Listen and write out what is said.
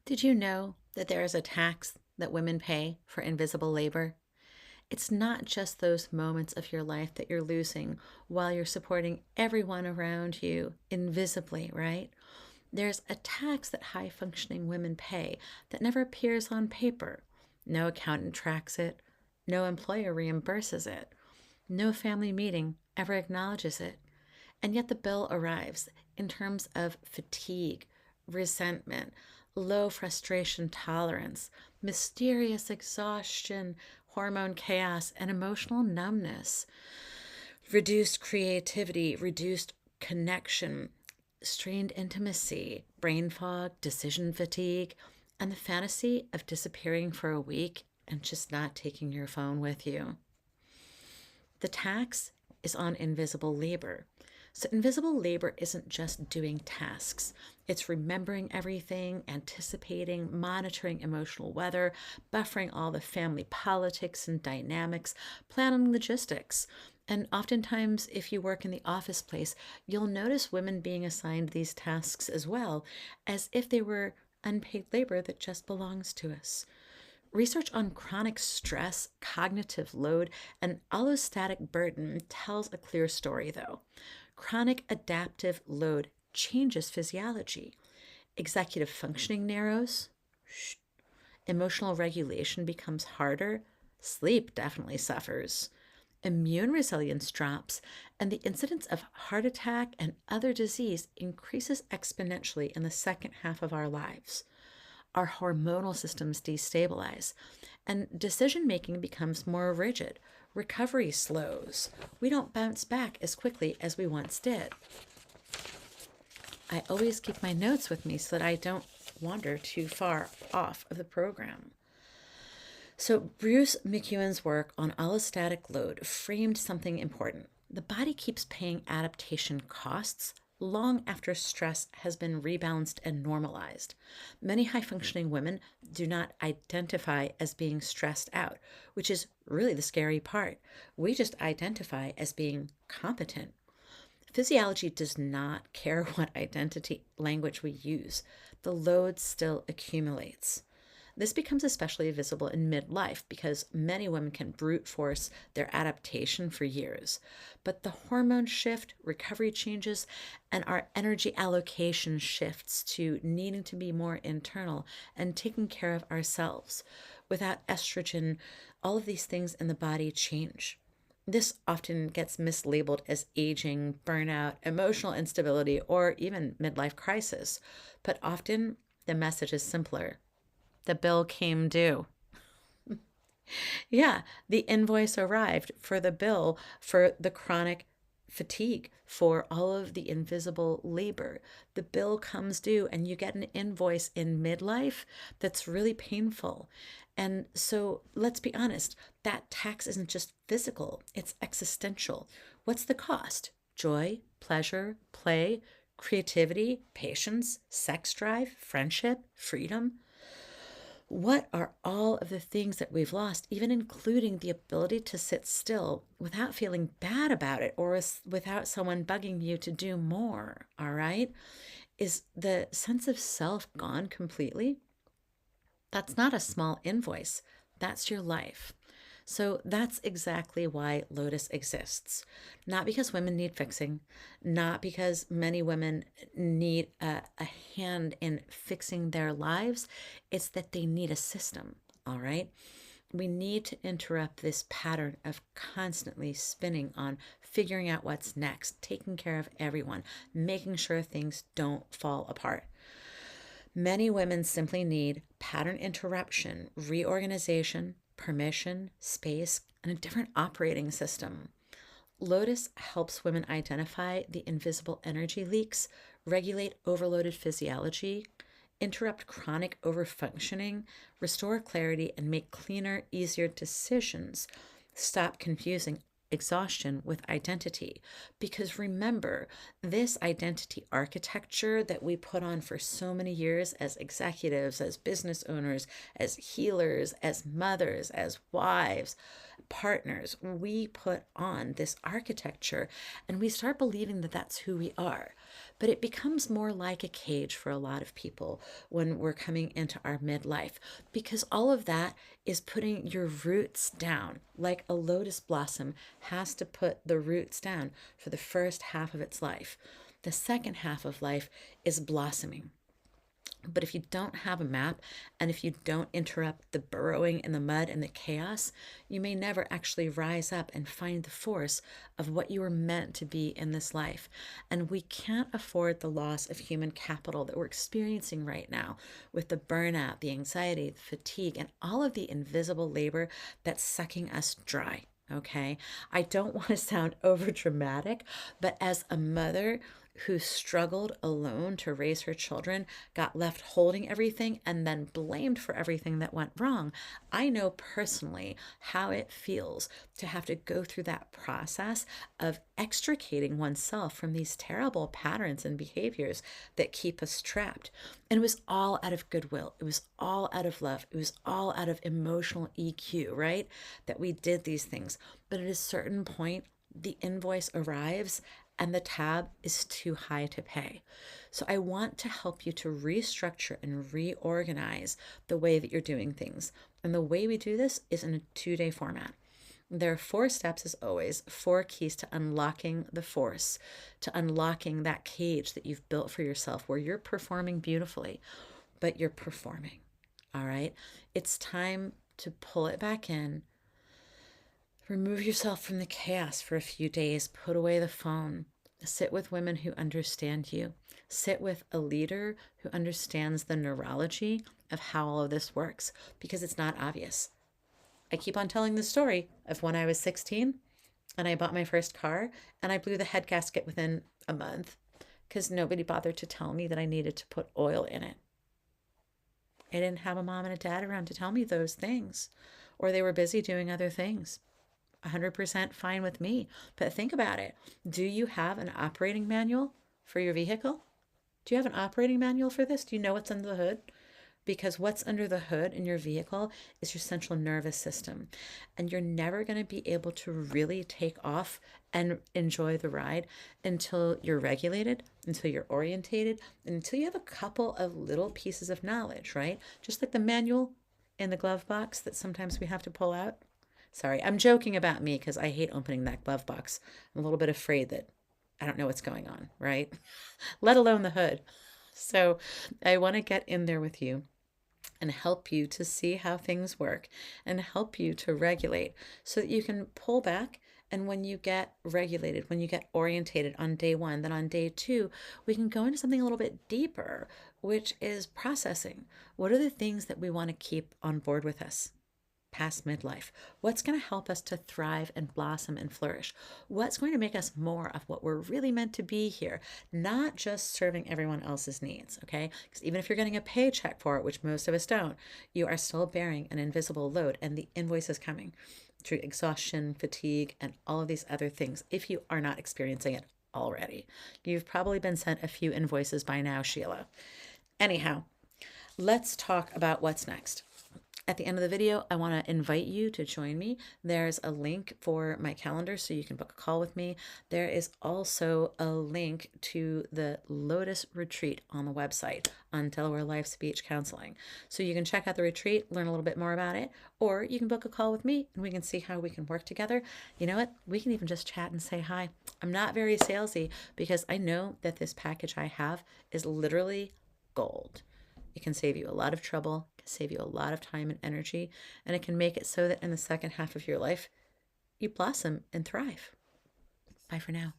Did you know that there is a tax that women pay for invisible labor? It's not just those moments of your life that you're losing while you're supporting everyone around you invisibly, right? There's a tax that high functioning women pay that never appears on paper. No accountant tracks it, no employer reimburses it, no family meeting ever acknowledges it. And yet the bill arrives in terms of fatigue, resentment, low frustration tolerance, mysterious exhaustion, hormone chaos, and emotional numbness, reduced creativity, reduced connection, strained intimacy, brain fog, decision fatigue, and the fantasy of disappearing for a week and just not taking your phone with you. The tax is on invisible labor. So, invisible labor isn't just doing tasks, it's remembering everything, anticipating, monitoring emotional weather, buffering all the family politics and dynamics, planning logistics. And oftentimes, if you work in the office place, you'll notice women being assigned these tasks as well, as if they were unpaid labor that just belongs to us. Research on chronic stress, cognitive load, and allostatic burden tells a clear story, though. Chronic adaptive load changes physiology. Executive functioning narrows. Emotional regulation becomes harder. Sleep definitely suffers. Immune resilience drops, and the incidence of heart attack and other disease increases exponentially in the second half of our lives. Our hormonal systems destabilize, and decision making becomes more rigid. Recovery slows. We don't bounce back as quickly as we once did. I always keep my notes with me so that I don't wander too far off of the program. So, Bruce McEwen's work on allostatic load framed something important. The body keeps paying adaptation costs long after stress has been rebalanced and normalized. Many high functioning women do not identify as being stressed out, which is really the scary part. We just identify as being competent. Physiology does not care what identity language we use, the load still accumulates. This becomes especially visible in midlife because many women can brute force their adaptation for years. But the hormone shift, recovery changes, and our energy allocation shifts to needing to be more internal and taking care of ourselves. Without estrogen, all of these things in the body change. This often gets mislabeled as aging, burnout, emotional instability, or even midlife crisis. But often the message is simpler. The bill came due. Yeah, the invoice arrived for the bill for the chronic fatigue, for all of the invisible labor. The bill comes due, and you get an invoice in midlife that's really painful. And so let's be honest, that tax isn't just physical, it's existential. What's the cost? Joy, pleasure, play, creativity, patience, sex drive, friendship, freedom. What are all of the things that we've lost, even including the ability to sit still without feeling bad about it or without someone bugging you to do more? All right. Is the sense of self gone completely? That's not a small invoice, that's your life. So that's exactly why Lotus exists. Not because women need fixing, not because many women need a hand in fixing their lives. It's that they need a system, all right? We need to interrupt this pattern of constantly spinning on figuring out what's next, taking care of everyone, making sure things don't fall apart. Many women simply need pattern interruption, reorganization, permission, space, and a different operating system. Lotus helps women identify the invisible energy leaks, regulate overloaded physiology, interrupt chronic overfunctioning, restore clarity, and make cleaner, easier decisions. Stop confusing exhaustion with identity. Because remember, this identity architecture that we put on for so many years as executives, as business owners, as healers, as mothers, as wives, partners, we put on this architecture and we start believing that that's who we are. but it becomes more like a cage for a lot of people when we're coming into our midlife, because all of that is putting your roots down. Like a lotus blossom has to put the roots down for the first half of its life. The second half of life is blossoming. But if you don't have a map, and if you don't interrupt the burrowing in the mud and the chaos, you may never actually rise up and find the force of what you were meant to be in this life. And we can't afford the loss of human capital that we're experiencing right now with the burnout, the anxiety, the fatigue, and all of the invisible labor that's sucking us dry. Okay. I don't want to sound over dramatic, but as a mother who struggled alone to raise her children, got left holding everything, and then blamed for everything that went wrong, I know personally how it feels to have to go through that process of extricating oneself from these terrible patterns and behaviors that keep us trapped. And it was all out of goodwill. It was all out of love. It was all out of emotional EQ, right? That we did these things. But at a certain point, the invoice arrives and the tab is too high to pay. So I want to help you to restructure and reorganize the way that you're doing things. And the way we do this is in a 2-day format. There are 4 steps, as always, 4 keys to unlocking the force, to unlocking that cage that you've built for yourself where you're performing beautifully, but you're performing. All right? It's time to pull it back in. Remove yourself from the chaos for a few days. Put away the phone. Sit with women who understand you. Sit with a leader who understands the neurology of how all of this works, because it's not obvious. I keep on telling the story of when I was 16 and I bought my first car and I blew the head gasket within a month because nobody bothered to tell me that I needed to put oil in it. I didn't have a mom and a dad around to tell me those things, or they were busy doing other things. 100% fine with me. But think about it. Do you have an operating manual for your vehicle? Do you have an operating manual for this? Do you know what's under the hood? Because what's under the hood in your vehicle is your central nervous system. And you're never going to be able to really take off and enjoy the ride until you're regulated, until you're orientated, and until you have a couple of little pieces of knowledge, right? Just like the manual in the glove box that sometimes we have to pull out. Sorry, I'm joking about me because I hate opening that glove box. I'm a little bit afraid that I don't know what's going on, right? Let alone the hood. So I want to get in there with you and help you to see how things work and help you to regulate so that you can pull back. And when you get regulated, when you get orientated on day 1, then on day 2, we can go into something a little bit deeper, which is processing. What are the things that we want to keep on board with us past midlife? What's going to help us to thrive and blossom and flourish? What's going to make us more of what we're really meant to be here, not just serving everyone else's needs, okay? Because even if you're getting a paycheck for it, which most of us don't, you are still bearing an invisible load, and the invoice is coming through exhaustion, fatigue, and all of these other things. If you are not experiencing it already, you've probably been sent a few invoices by now, Sheila. Anyhow, let's talk about what's next. At the end of the video, I want to invite you to join me. There's a link for my calendar so you can book a call with me. There is also a link to the Lotus Retreat on the website on Delaware Life's Beach Counseling. So you can check out the retreat, learn a little bit more about it, or you can book a call with me and we can see how we can work together. You know what? We can even just chat and say hi. I'm not very salesy because I know that this package I have is literally gold. It can save you a lot of trouble, can save you a lot of time and energy, and it can make it so that in the second half of your life, you blossom and thrive. Bye for now.